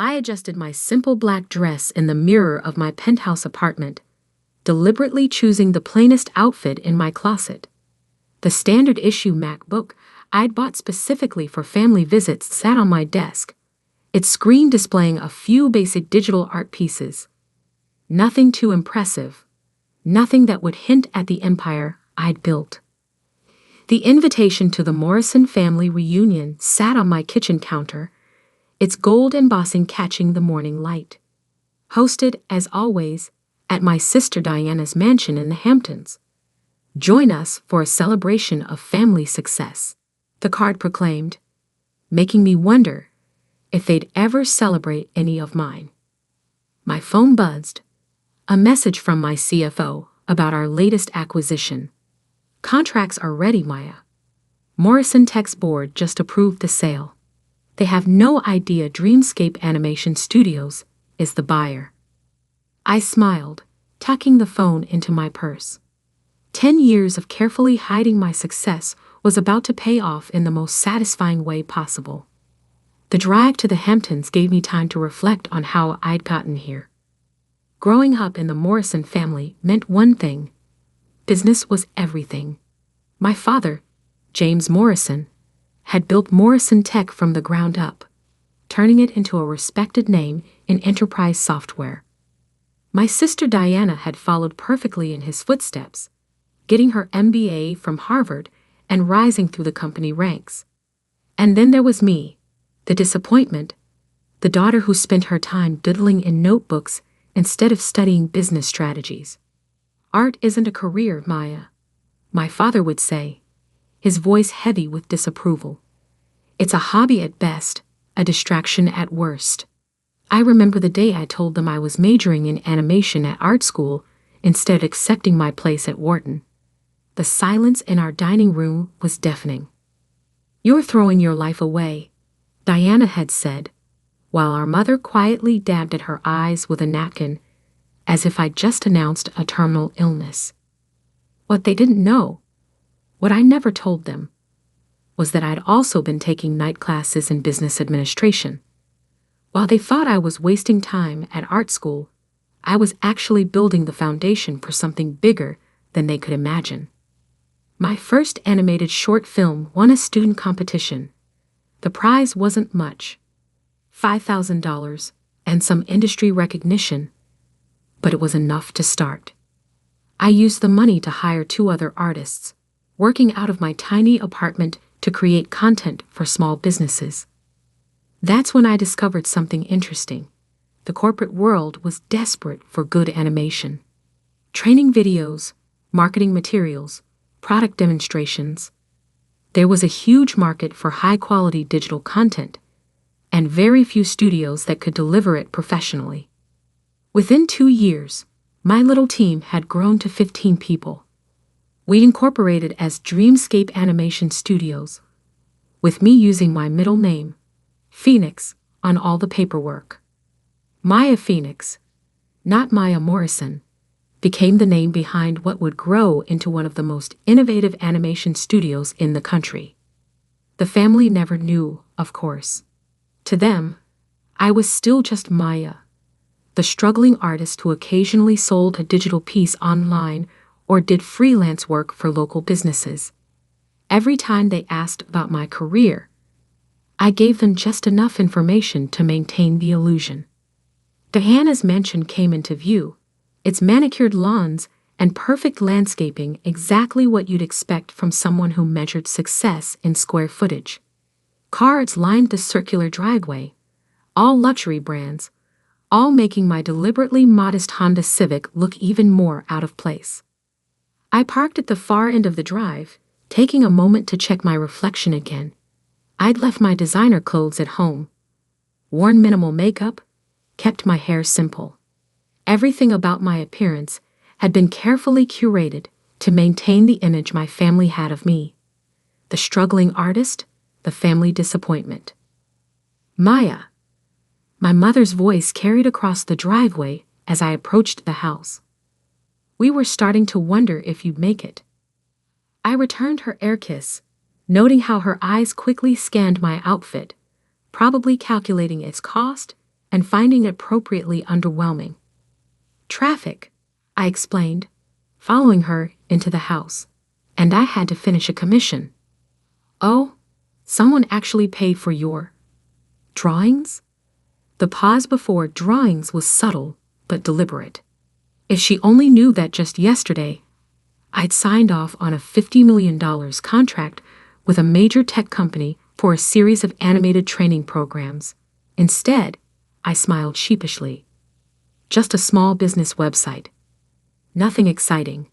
I adjusted my simple black dress in the mirror of my penthouse apartment, deliberately choosing the plainest outfit in my closet. The standard issue MacBook I'd bought specifically for family visits sat on my desk, its screen displaying a few basic digital art pieces. Nothing too impressive, nothing that would hint at the empire I'd built. The invitation to the Morrison family reunion sat on my kitchen counter, its gold embossing catching the morning light. Hosted, as always, at my sister Diana's mansion in the Hamptons. Join us for a celebration of family success, the card proclaimed, making me wonder if they'd ever celebrate any of mine. My phone buzzed. A message from my CFO about our latest acquisition. Contracts are ready, Maya. Morrison Tech's board just approved the sale. They have no idea Dreamscape Animation Studios is the buyer. I smiled, tucking the phone into my purse. 10 years of carefully hiding my success was about to pay off in the most satisfying way possible. The drive to the Hamptons gave me time to reflect on how I'd gotten here. Growing up in the Morrison family meant one thing. Business was everything. My father, James Morrison, had built Morrison Tech from the ground up, turning it into a respected name in enterprise software. My sister Diana had followed perfectly in his footsteps, getting her MBA from Harvard and rising through the company ranks. And then there was me, the disappointment, the daughter who spent her time doodling in notebooks instead of studying business strategies. Art isn't a career, Maya, my father would say, his voice heavy with disapproval. It's a hobby at best, a distraction at worst. I remember the day I told them I was majoring in animation at art school instead of accepting my place at Wharton. The silence in our dining room was deafening. "You're throwing your life away," Diana had said, while our mother quietly dabbed at her eyes with a napkin, as if I'd just announced a terminal illness. What they didn't know, what I never told them, was that I'd also been taking night classes in business administration. While they thought I was wasting time at art school, I was actually building the foundation for something bigger than they could imagine. My first animated short film won a student competition. The prize wasn't much, $5,000 and some industry recognition, but it was enough to start. I used the money to hire 2 other artists, working out of my tiny apartment to create content for small businesses. That's when I discovered something interesting. The corporate world was desperate for good animation. Training videos, marketing materials, product demonstrations. There was a huge market for high-quality digital content, and very few studios that could deliver it professionally. Within 2 years, my little team had grown to 15 people. We incorporated as Dreamscape Animation Studios, with me using my middle name, Phoenix, on all the paperwork. Maya Phoenix, not Maya Morrison, became the name behind what would grow into one of the most innovative animation studios in the country. The family never knew, of course. To them, I was still just Maya, the struggling artist who occasionally sold a digital piece online or did freelance work for local businesses. Every time they asked about my career, I gave them just enough information to maintain the illusion. Diana's mansion came into view, its manicured lawns and perfect landscaping exactly what you'd expect from someone who measured success in square footage. Cars lined the circular driveway, all luxury brands, all making my deliberately modest Honda Civic look even more out of place. I parked at the far end of the drive, taking a moment to check my reflection again. I'd left my designer clothes at home, worn minimal makeup, kept my hair simple. Everything about my appearance had been carefully curated to maintain the image my family had of me. The struggling artist, the family disappointment. Maya. My mother's voice carried across the driveway as I approached the house. We were starting to wonder if you'd make it. I returned her air kiss, noting how her eyes quickly scanned my outfit, probably calculating its cost and finding it appropriately underwhelming. Traffic, I explained, following her into the house, and I had to finish a commission. Oh, someone actually paid for your drawings? The pause before drawings was subtle but deliberate. If she only knew that just yesterday, I'd signed off on a $50 million contract with a major tech company for a series of animated training programs. Instead, I smiled sheepishly. Just a small business website. Nothing exciting.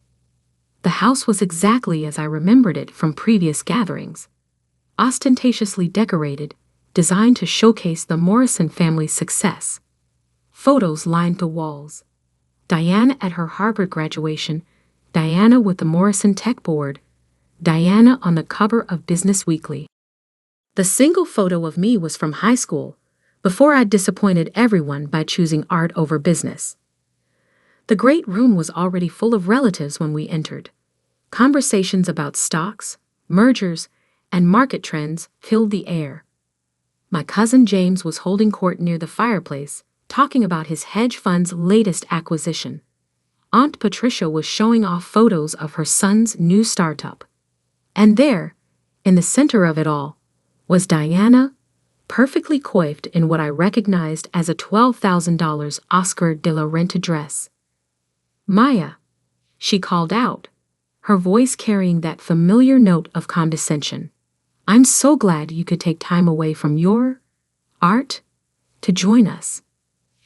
The house was exactly as I remembered it from previous gatherings. Ostentatiously decorated, designed to showcase the Morrison family's success. Photos lined the walls. Diana at her Harvard graduation, Diana with the Morrison Tech Board, Diana on the cover of Business Weekly. The single photo of me was from high school, before I'd disappointed everyone by choosing art over business. The great room was already full of relatives when we entered. Conversations about stocks, mergers, and market trends filled the air. My cousin James was holding court near the fireplace, talking about his hedge fund's latest acquisition. Aunt Patricia was showing off photos of her son's new startup. And there, in the center of it all, was Diana, perfectly coiffed in what I recognized as a $12,000 Oscar de la Renta dress. "Maya," she called out, her voice carrying that familiar note of condescension. "I'm so glad you could take time away from your art to join us."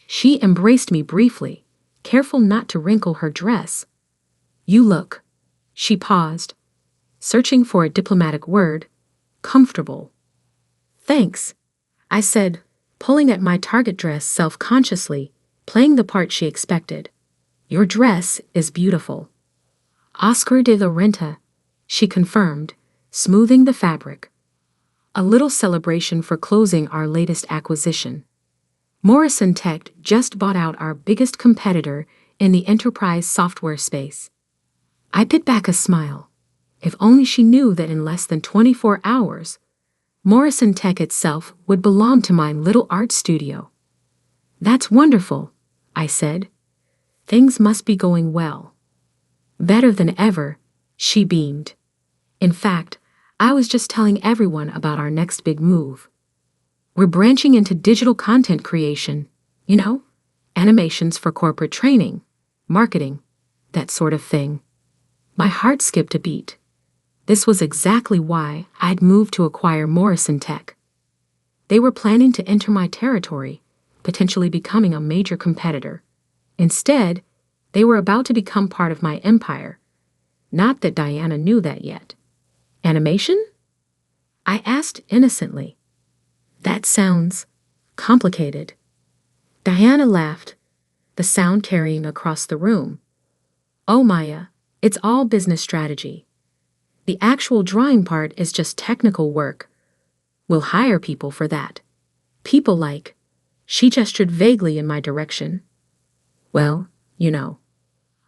She embraced me briefly, careful not to wrinkle her dress. "You look," she paused, searching for a diplomatic word, "comfortable." "Thanks," I said, pulling at my target dress self-consciously, playing the part she expected. "Your dress is beautiful." "Oscar de la Renta," she confirmed, smoothing the fabric. A little celebration for closing our latest acquisition. Morrison Tech just bought out our biggest competitor in the enterprise software space. I bit back a smile. If only she knew that in less than 24 hours, Morrison Tech itself would belong to my little art studio. "That's wonderful," I said. "Things must be going well." "Better than ever," she beamed. "In fact, I was just telling everyone about our next big move. We're branching into digital content creation, animations for corporate training, marketing, that sort of thing." My heart skipped a beat. This was exactly why I'd moved to acquire Morrison Tech. They were planning to enter my territory, potentially becoming a major competitor. Instead, they were about to become part of my empire. Not that Diana knew that yet. "Animation?" I asked innocently. "That sounds complicated." Diana laughed, the sound carrying across the room. "Oh, Maya, it's all business strategy. The actual drawing part is just technical work. We'll hire people for that. People like," she gestured vaguely in my direction. "Well,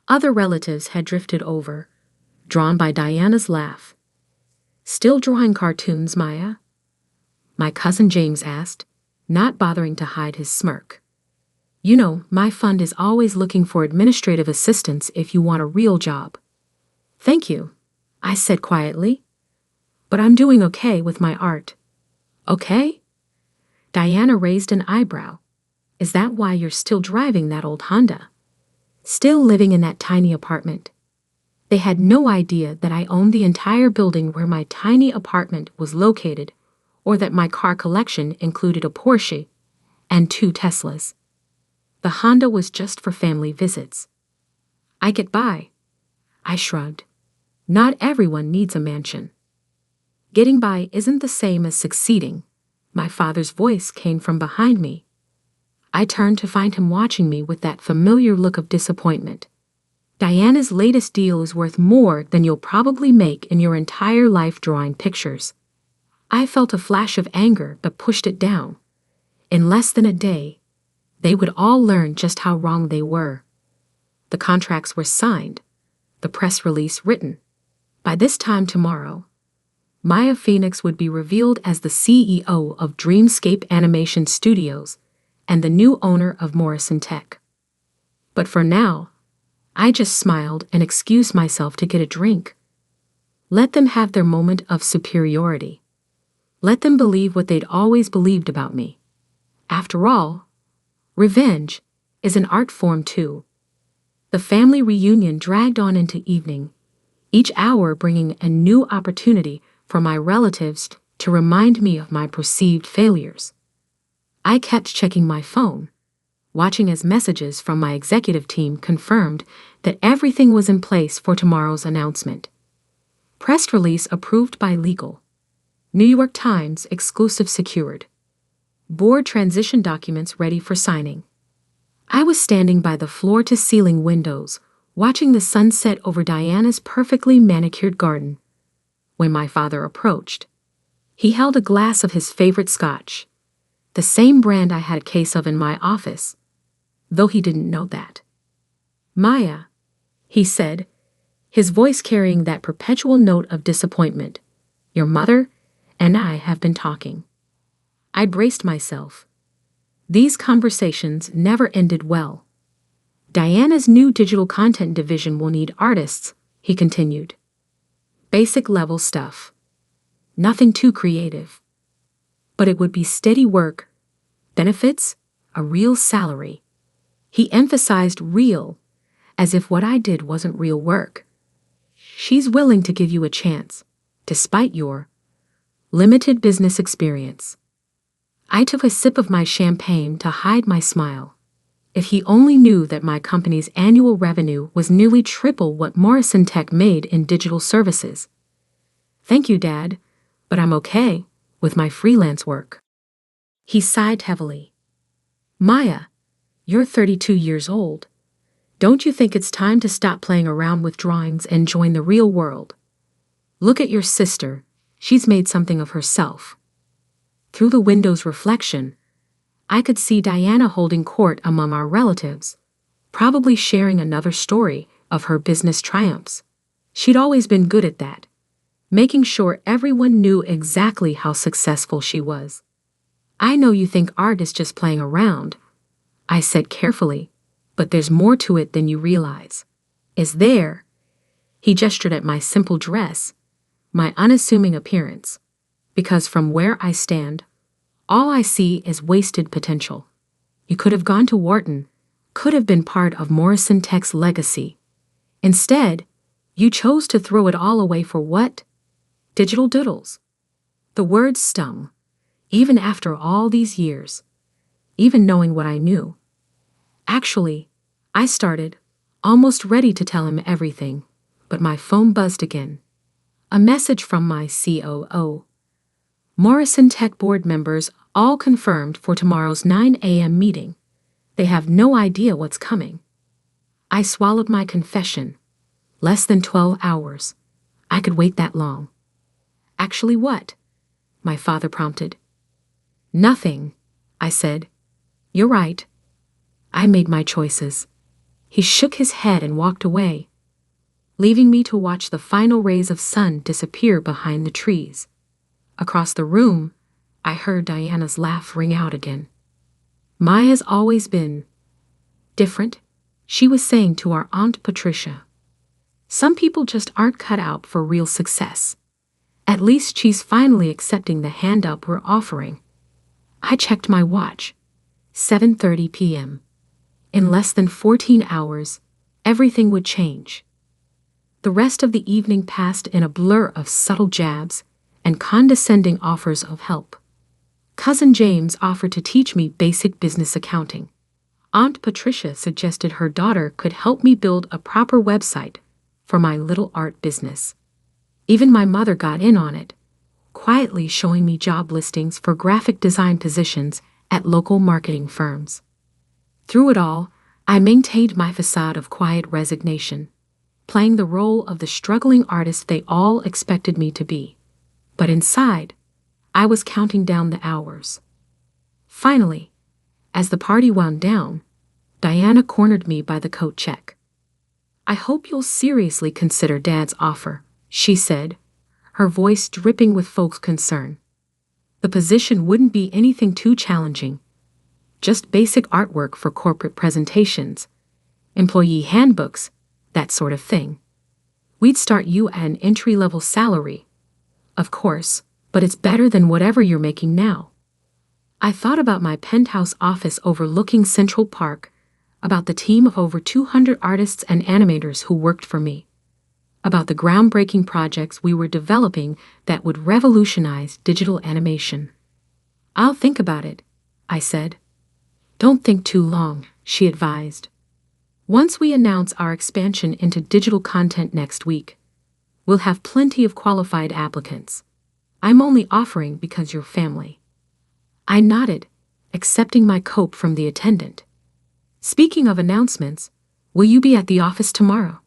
Other relatives had drifted over, drawn by Diana's laugh. "Still drawing cartoons, Maya?" my cousin James asked, not bothering to hide his smirk. My fund is always looking for administrative assistants if you want a real job." "Thank you," I said quietly. "But I'm doing okay with my art." "Okay?" Diana raised an eyebrow. "Is that why you're still driving that old Honda? Still living in that tiny apartment?" They had no idea that I owned the entire building where my tiny apartment was located, or that my car collection included a Porsche and 2 Teslas. The Honda was just for family visits. "I get by." I shrugged. Not everyone needs a mansion. "Getting by isn't the same as succeeding." My father's voice came from behind me. I turned to find him watching me with that familiar look of disappointment. "Diana's latest deal is worth more than you'll probably make in your entire life drawing pictures." I felt a flash of anger but pushed it down. In less than a day, they would all learn just how wrong they were. The contracts were signed, the press release written. By this time tomorrow, Maya Phoenix would be revealed as the CEO of Dreamscape Animation Studios, and the new owner of Morrison Tech. But for now, I just smiled and excused myself to get a drink. Let them have their moment of superiority. Let them believe what they'd always believed about me. After all, revenge is an art form too. The family reunion dragged on into evening, each hour bringing a new opportunity for my relatives to remind me of my perceived failures. I kept checking my phone, watching as messages from my executive team confirmed that everything was in place for tomorrow's announcement. Press release approved by legal. New York Times exclusive secured. Board transition documents ready for signing. I was standing by the floor-to-ceiling windows, watching the sunset over Diana's perfectly manicured garden, when my father approached. He held a glass of his favorite scotch, the same brand I had a case of in my office, though he didn't know that. "Maya," he said, his voice carrying that perpetual note of disappointment, "your mother and I have been talking." I braced myself. These conversations never ended well. "Diana's new digital content division will need artists," he continued. "Basic level stuff. Nothing too creative. But it would be steady work, benefits, a real salary." He emphasized real, as if what I did wasn't real work. "She's willing to give you a chance, despite your limited business experience." I took a sip of my champagne to hide my smile. If he only knew that my company's annual revenue was nearly triple what Morrison Tech made in digital services. "Thank you, Dad, but I'm okay with my freelance work." He sighed heavily. "Maya, you're 32 years old. Don't you think it's time to stop playing around with drawings and join the real world? Look at your sister. She's made something of herself." Through the window's reflection, I could see Diana holding court among our relatives, probably sharing another story of her business triumphs. She'd always been good at that, making sure everyone knew exactly how successful she was. "I know you think art is just playing around," I said carefully, "but there's more to it than you realize." "Is there?" He gestured at my simple dress, my unassuming appearance. Because from where I stand, all I see is wasted potential. You could have gone to Wharton, could have been part of Morrison Tech's legacy. Instead, you chose to throw it all away for what? Digital doodles. The words stung, even after all these years, even knowing what I knew. Actually, I started, almost ready to tell him everything, but my phone buzzed again. A message from my COO. "Morrison Tech board members all confirmed for tomorrow's 9 a.m. meeting. They have no idea what's coming." I swallowed my confession. Less than 12 hours. I could wait that long. "Actually what?" my father prompted. "Nothing," I said. "You're right. I made my choices." He shook his head and walked away, leaving me to watch the final rays of sun disappear behind the trees. Across the room, I heard Diana's laugh ring out again. "Maya's always been different," she was saying to our Aunt Patricia. "Some people just aren't cut out for real success. At least she's finally accepting the hand up we're offering." I checked my watch. 7:30 p.m. In less than 14 hours, everything would change. The rest of the evening passed in a blur of subtle jabs and condescending offers of help. Cousin James offered to teach me basic business accounting. Aunt Patricia suggested her daughter could help me build a proper website for my little art business. Even my mother got in on it, quietly showing me job listings for graphic design positions at local marketing firms. Through it all, I maintained my facade of quiet resignation, playing the role of the struggling artist they all expected me to be. But inside, I was counting down the hours. Finally, as the party wound down, Diana cornered me by the coat check. "I hope you'll seriously consider Dad's offer," she said, her voice dripping with folks' concern. "The position wouldn't be anything too challenging. just basic artwork for corporate presentations, employee handbooks, that sort of thing. We'd start you at an entry-level salary, of course, but it's better than whatever you're making now. I thought about my penthouse office overlooking Central Park, about the team of over 200 artists and animators who worked for me, about the groundbreaking projects we were developing that would revolutionize digital animation. "I'll think about it," I said. "Don't think too long," she advised. "Once we announce our expansion into digital content next week, we'll have plenty of qualified applicants. I'm only offering because you're family." I nodded, accepting my cope from the attendant. "Speaking of announcements, will you be at the office tomorrow?"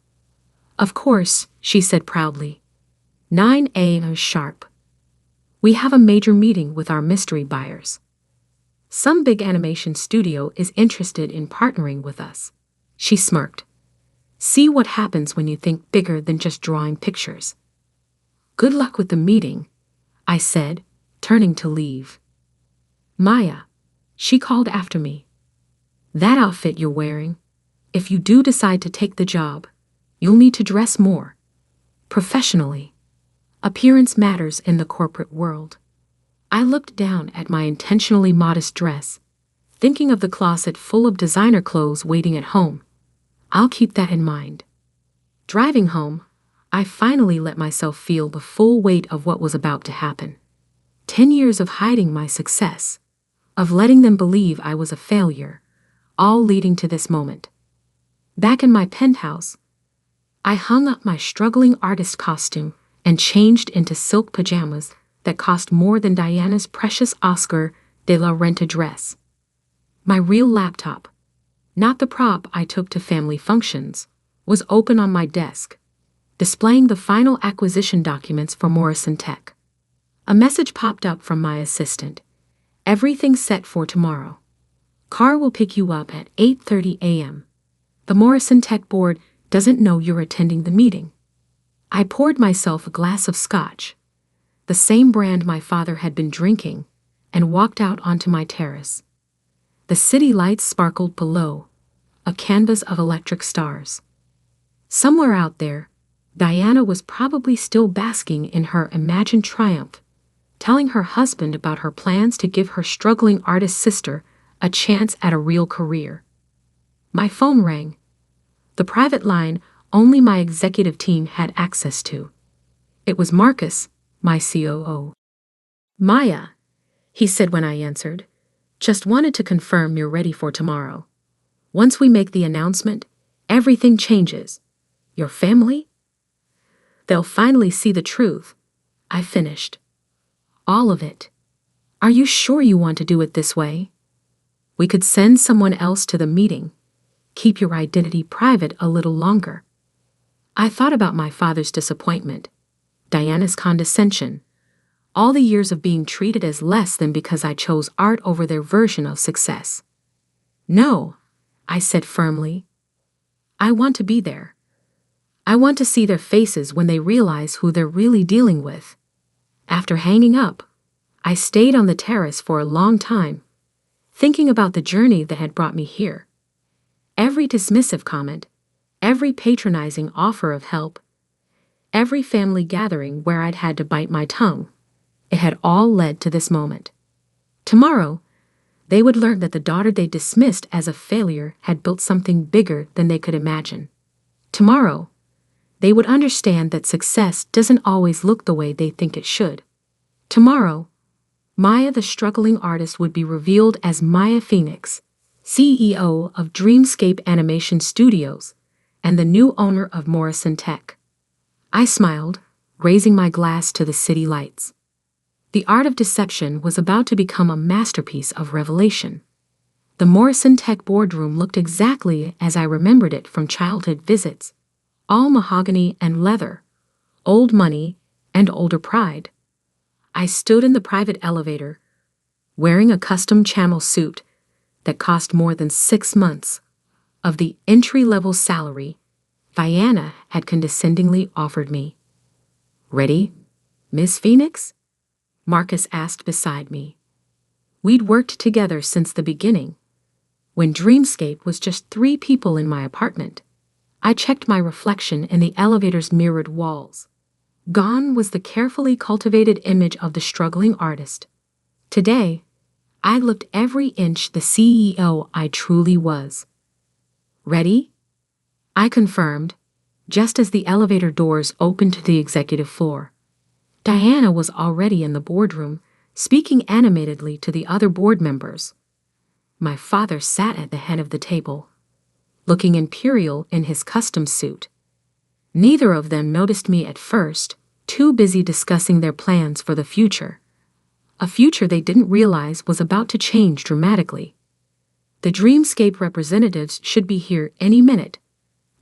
"Of course," she said proudly. 9 a.m. sharp. We have a major meeting with our mystery buyers. Some big animation studio is interested in partnering with us. She smirked. "See what happens when you think bigger than just drawing pictures." "Good luck with the meeting," I said, turning to leave. "Maya," she called after me. "That outfit you're wearing, if you do decide to take the job, you'll need to dress more professionally. Appearance matters in the corporate world." I looked down at my intentionally modest dress, thinking of the closet full of designer clothes waiting at home. I'll keep that in mind. Driving home, I finally let myself feel the full weight of what was about to happen. 10 years of hiding my success, of letting them believe I was a failure, all leading to this moment. Back in my penthouse, I hung up my struggling artist costume and changed into silk pajamas that cost more than Diana's precious Oscar de la Renta dress. My real laptop, not the prop I took to family functions, was open on my desk, displaying the final acquisition documents for Morrison Tech. A message popped up from my assistant. "Everything's set for tomorrow. Car will pick you up at 8:30 a.m. The Morrison Tech board doesn't know you're attending the meeting." I poured myself a glass of scotch, the same brand my father had been drinking, and walked out onto my terrace. The city lights sparkled below, a canvas of electric stars. Somewhere out there, Diana was probably still basking in her imagined triumph, telling her husband about her plans to give her struggling artist sister a chance at a real career. My phone rang, the private line only my executive team had access to. It was Marcus, my COO. "Maya," he said when I answered, "just wanted to confirm you're ready for tomorrow. Once we make the announcement, everything changes. Your family? They'll finally see the truth." I finished. "All of it. Are you sure you want to do it this way? We could send someone else to the meeting. Keep your identity private a little longer." I thought about my father's disappointment, Diana's condescension, all the years of being treated as less than because I chose art over their version of success. "No," I said firmly. "I want to be there. I want to see their faces when they realize who they're really dealing with." After hanging up, I stayed on the terrace for a long time, thinking about the journey that had brought me here. Every dismissive comment, every patronizing offer of help, every family gathering where I'd had to bite my tongue, it had all led to this moment. Tomorrow, they would learn that the daughter they dismissed as a failure had built something bigger than they could imagine. Tomorrow, they would understand that success doesn't always look the way they think it should. Tomorrow, Maya the struggling artist would be revealed as Maya Phoenix, CEO of Dreamscape Animation Studios and the new owner of Morrison Tech. I smiled, raising my glass to the city lights. The art of deception was about to become a masterpiece of revelation. The Morrison Tech boardroom looked exactly as I remembered it from childhood visits, all mahogany and leather, old money and older pride. I stood in the private elevator, wearing a custom camel suit that cost more than 6 months of the entry-level salary Diana had condescendingly offered me. "Ready, Miss Phoenix?" Marcus asked beside me. We'd worked together since the beginning, when Dreamscape was just 3 people in my apartment. I checked my reflection in the elevator's mirrored walls. Gone was the carefully cultivated image of the struggling artist. Today, I looked every inch the CEO I truly was. Ready? I confirmed, just as the elevator doors opened to the executive floor. Diana was already in the boardroom, speaking animatedly to the other board members. My father sat at the head of the table, looking imperial in his custom suit. Neither of them noticed me at first, too busy discussing their plans for the future. A future they didn't realize was about to change dramatically. The Dreamscape representatives should be here any minute,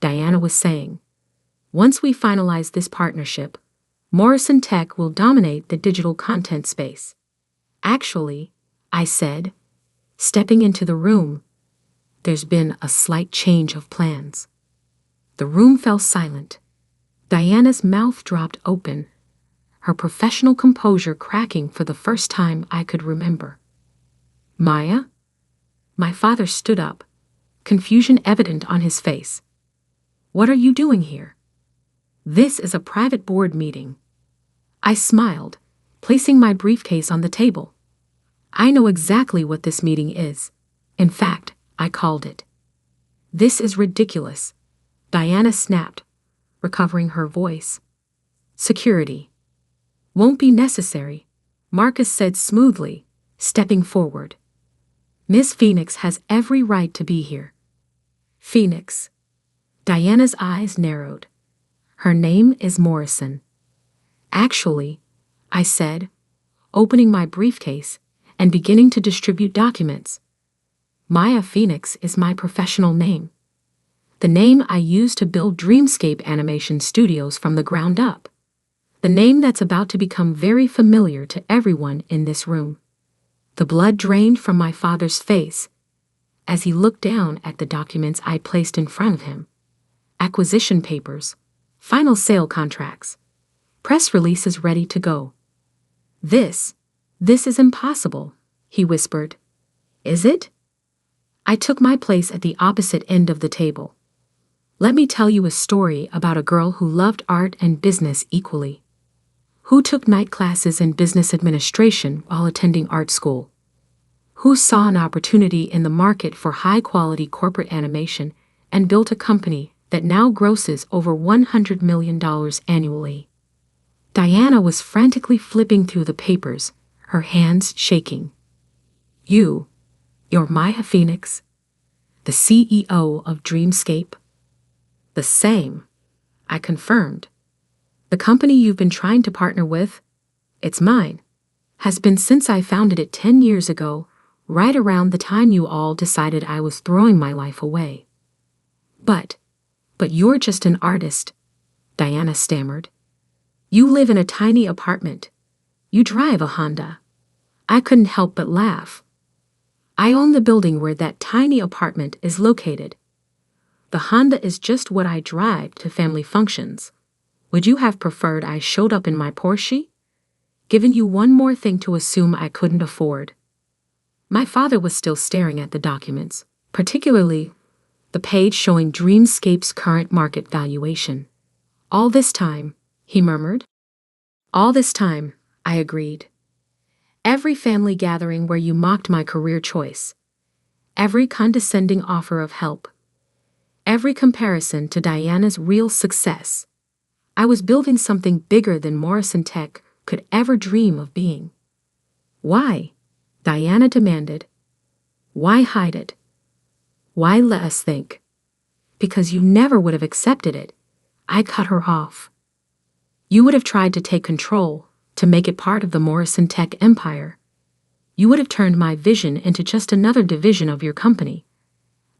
Diana was saying. Once we finalize this partnership, Morrison Tech will dominate the digital content space. Actually, I said, stepping into the room, there's been a slight change of plans. The room fell silent. Diana's mouth dropped open, her professional composure cracking for the first time I could remember. Maya? My father stood up, confusion evident on his face. What are you doing here? This is a private board meeting. I smiled, placing my briefcase on the table. I know exactly what this meeting is. In fact, I called it. This is ridiculous, Diana snapped, recovering her voice. Security. Won't be necessary, Marcus said smoothly, stepping forward. Miss Phoenix has every right to be here. Phoenix. Diana's eyes narrowed. Her name is Morrison. Actually, I said, opening my briefcase and beginning to distribute documents. Maya Phoenix is my professional name. The name I used to build Dreamscape Animation Studios from the ground up. The name that's about to become very familiar to everyone in this room. The blood drained from my father's face as he looked down at the documents I placed in front of him. Acquisition papers, final sale contracts, press releases ready to go. This is impossible, he whispered. Is it? I took my place at the opposite end of the table. Let me tell you a story about a girl who loved art and business equally. Who took night classes in business administration while attending art school? Who saw an opportunity in the market for high-quality corporate animation and built a company that now grosses over $100 million annually? Diana was frantically flipping through the papers, her hands shaking. You're Maya Phoenix, the CEO of Dreamscape? The same, I confirmed. The company you've been trying to partner with, it's mine, has been since I founded it 10 years ago, right around the time you all decided I was throwing my life away. But you're just an artist, Diana stammered. You live in a tiny apartment. You drive a Honda. I couldn't help but laugh. I own the building where that tiny apartment is located. The Honda is just what I drive to family functions. Would you have preferred I showed up in my Porsche? Given you one more thing to assume I couldn't afford. My father was still staring at the documents, particularly the page showing Dreamscape's current market valuation. All this time, he murmured. All this time, I agreed. Every family gathering where you mocked my career choice. Every condescending offer of help. Every comparison to Diana's real success. I was building something bigger than Morrison Tech could ever dream of being. Why? Diana demanded. Why hide it? Why let us think? Because you never would have accepted it. I cut her off. You would have tried to take control, to make it part of the Morrison Tech empire. You would have turned my vision into just another division of your company.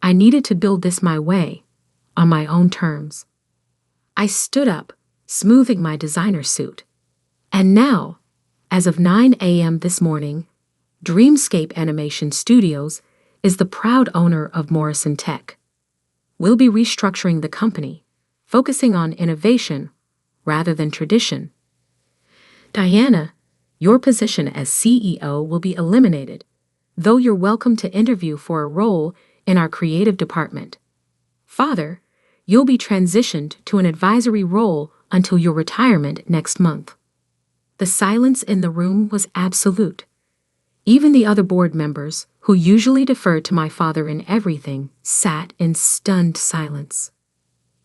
I needed to build this my way, on my own terms. I stood up, smoothing my designer suit. And now, as of 9 a.m. this morning, Dreamscape Animation Studios is the proud owner of Morrison Tech. We'll be restructuring the company, focusing on innovation rather than tradition. Diana, your position as CEO will be eliminated, though you're welcome to interview for a role in our creative department. Father, you'll be transitioned to an advisory role until your retirement next month." The silence in the room was absolute. Even the other board members, who usually deferred to my father in everything, sat in stunned silence.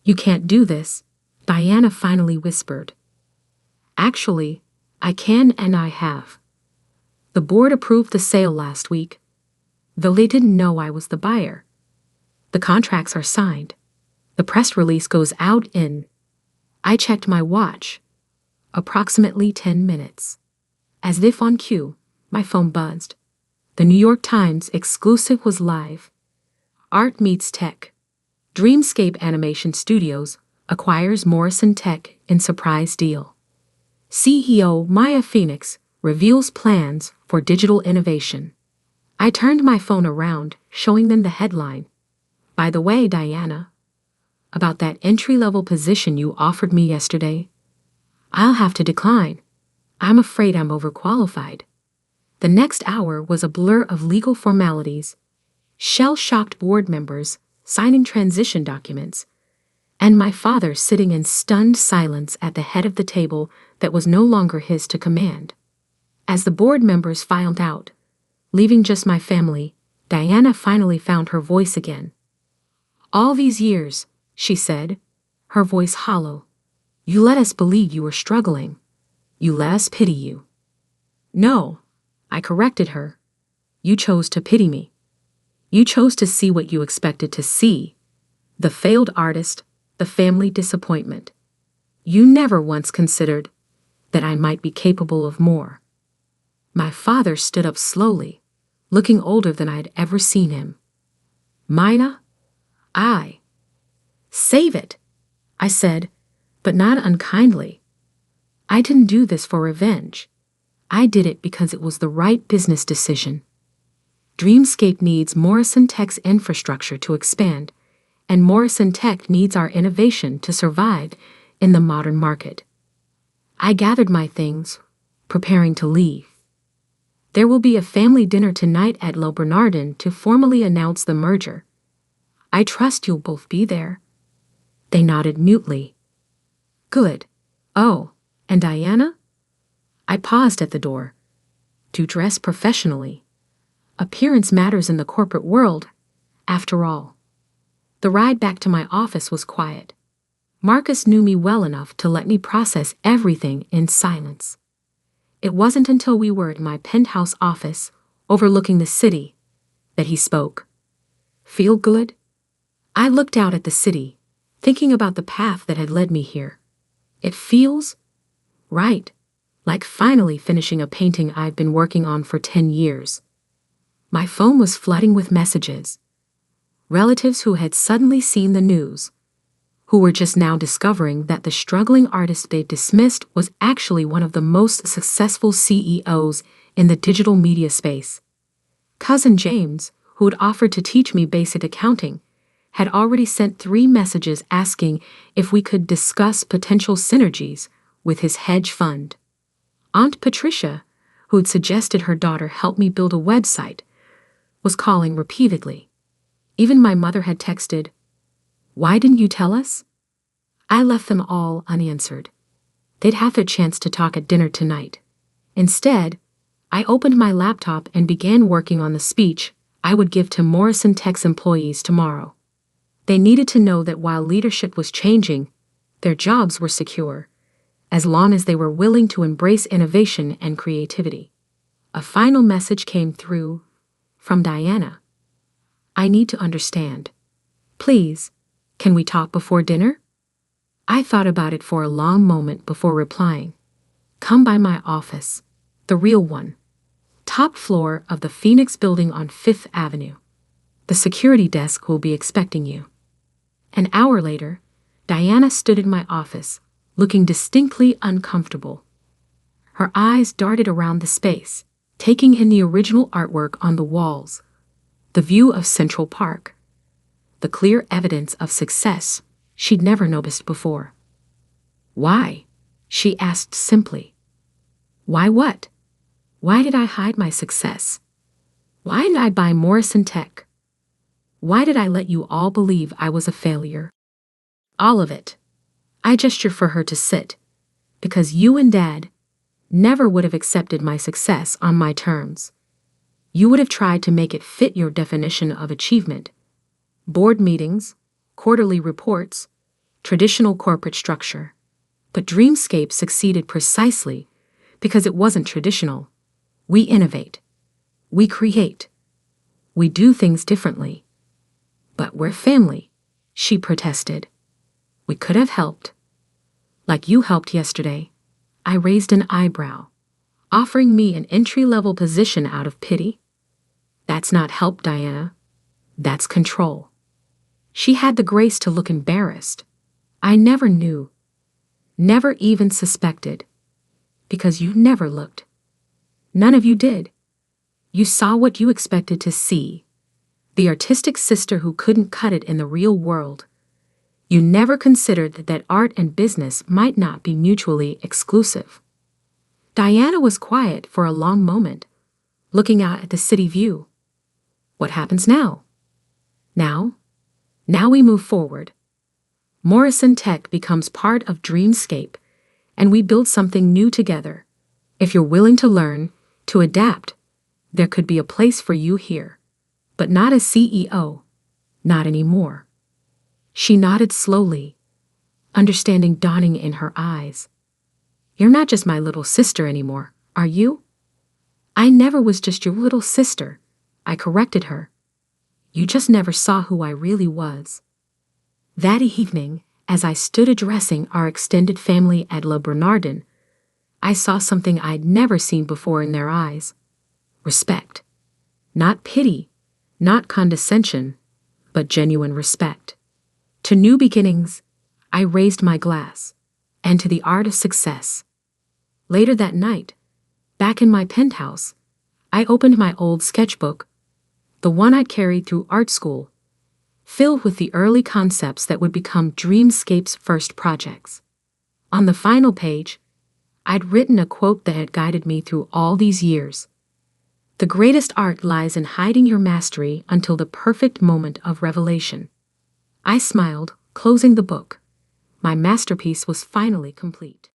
"You can't do this," Diana finally whispered. "Actually, I can and I have. The board approved the sale last week, though they didn't know I was the buyer. The contracts are signed. The press release goes out in—" I checked my watch. Approximately 10 minutes. As if on cue, my phone buzzed. The New York Times exclusive was live. Art meets tech. Dreamscape Animation Studios acquires Morrison Tech in surprise deal. CEO Maya Phoenix reveals plans for digital innovation. I turned my phone around, showing them the headline. "By the way, Diana, about that entry-level position you offered me yesterday, I'll have to decline. I'm afraid I'm overqualified." The next hour was a blur of legal formalities, shell-shocked board members signing transition documents, and my father sitting in stunned silence at the head of the table that was no longer his to command. As the board members filed out, leaving just my family, Diana finally found her voice again. "All these years," she said, her voice hollow, "you let us believe you were struggling. You let us pity you." "No," I corrected her. "You chose to pity me. You chose to see what you expected to see. The failed artist, the family disappointment. You never once considered that I might be capable of more." My father stood up slowly, looking older than I had ever seen him. "Mina, save it," I said, but not unkindly. "I didn't do this for revenge. I did it because it was the right business decision. Dreamscape needs Morrison Tech's infrastructure to expand, and Morrison Tech needs our innovation to survive in the modern market." I gathered my things, preparing to leave. "There will be a family dinner tonight at Le Bernardin to formally announce the merger. I trust you'll both be there." They nodded mutely. "Good. Oh, and Diana?" I paused at the door. "To dress professionally. Appearance matters in the corporate world, after all." The ride back to my office was quiet. Marcus knew me well enough to let me process everything in silence. It wasn't until we were in my penthouse office, overlooking the city, that he spoke. "Feel good?" I looked out at the city, thinking about the path that had led me here. "It feels right, like finally finishing a painting I've been working on for 10 years. My phone was flooding with messages. Relatives who had suddenly seen the news, who were just now discovering that the struggling artist they dismissed was actually one of the most successful CEOs in the digital media space. Cousin James, who had offered to teach me basic accounting, had already sent 3 messages asking if we could discuss potential synergies with his hedge fund. Aunt Patricia, who'd suggested her daughter help me build a website, was calling repeatedly. Even my mother had texted, "Why didn't you tell us?" I left them all unanswered. They'd have their chance to talk at dinner tonight. Instead, I opened my laptop and began working on the speech I would give to Morrison Tech's employees tomorrow. They needed to know that while leadership was changing, their jobs were secure, as long as they were willing to embrace innovation and creativity. A final message came through from Diana. "I need to understand. Please, can we talk before dinner?" I thought about it for a long moment before replying. "Come by my office, the real one. Top floor of the Phoenix building on 5th Avenue. The security desk will be expecting you." An hour later, Diana stood in my office, looking distinctly uncomfortable. Her eyes darted around the space, taking in the original artwork on the walls, the view of Central Park, the clear evidence of success she'd never noticed before. "Why?" she asked simply. "Why what? Why did I hide my success? Why didn't I buy Morrison Tech? Why did I let you all believe I was a failure? All of it. I gestured for her to sit, because you and Dad never would have accepted my success on my terms. You would have tried to make it fit your definition of achievement. Board meetings, quarterly reports, traditional corporate structure. But Dreamscape succeeded precisely because it wasn't traditional. We innovate. We create. We do things differently. But we're family, she protested. We could have helped. Like you helped yesterday. I raised an eyebrow, offering me an entry-level position out of pity. That's not help, Diana. That's control. She had the grace to look embarrassed. I never knew. Never even suspected. Because you never looked. None of you did. You saw what you expected to see. The artistic sister who couldn't cut it in the real world. You never considered that art and business might not be mutually exclusive. Diana was quiet for a long moment, looking out at the city view. What happens now? Now we move forward. Morrison Tech becomes part of Dreamscape, and we build something new together. If you're willing to learn, to adapt, there could be a place for you here. But not as CEO. Not anymore. She nodded slowly, understanding dawning in her eyes. You're not just my little sister anymore, are you? I never was just your little sister, I corrected her. You just never saw who I really was. That evening, as I stood addressing our extended family at Le Bernardin, I saw something I'd never seen before in their eyes. Respect. Not pity, not condescension, but genuine respect. To new beginnings, I raised my glass, and to the art of success. Later that night, back in my penthouse, I opened my old sketchbook, the one I'd carried through art school, filled with the early concepts that would become Dreamscape's first projects. On the final page, I'd written a quote that had guided me through all these years. The greatest art lies in hiding your mastery until the perfect moment of revelation. I smiled, closing the book. My masterpiece was finally complete.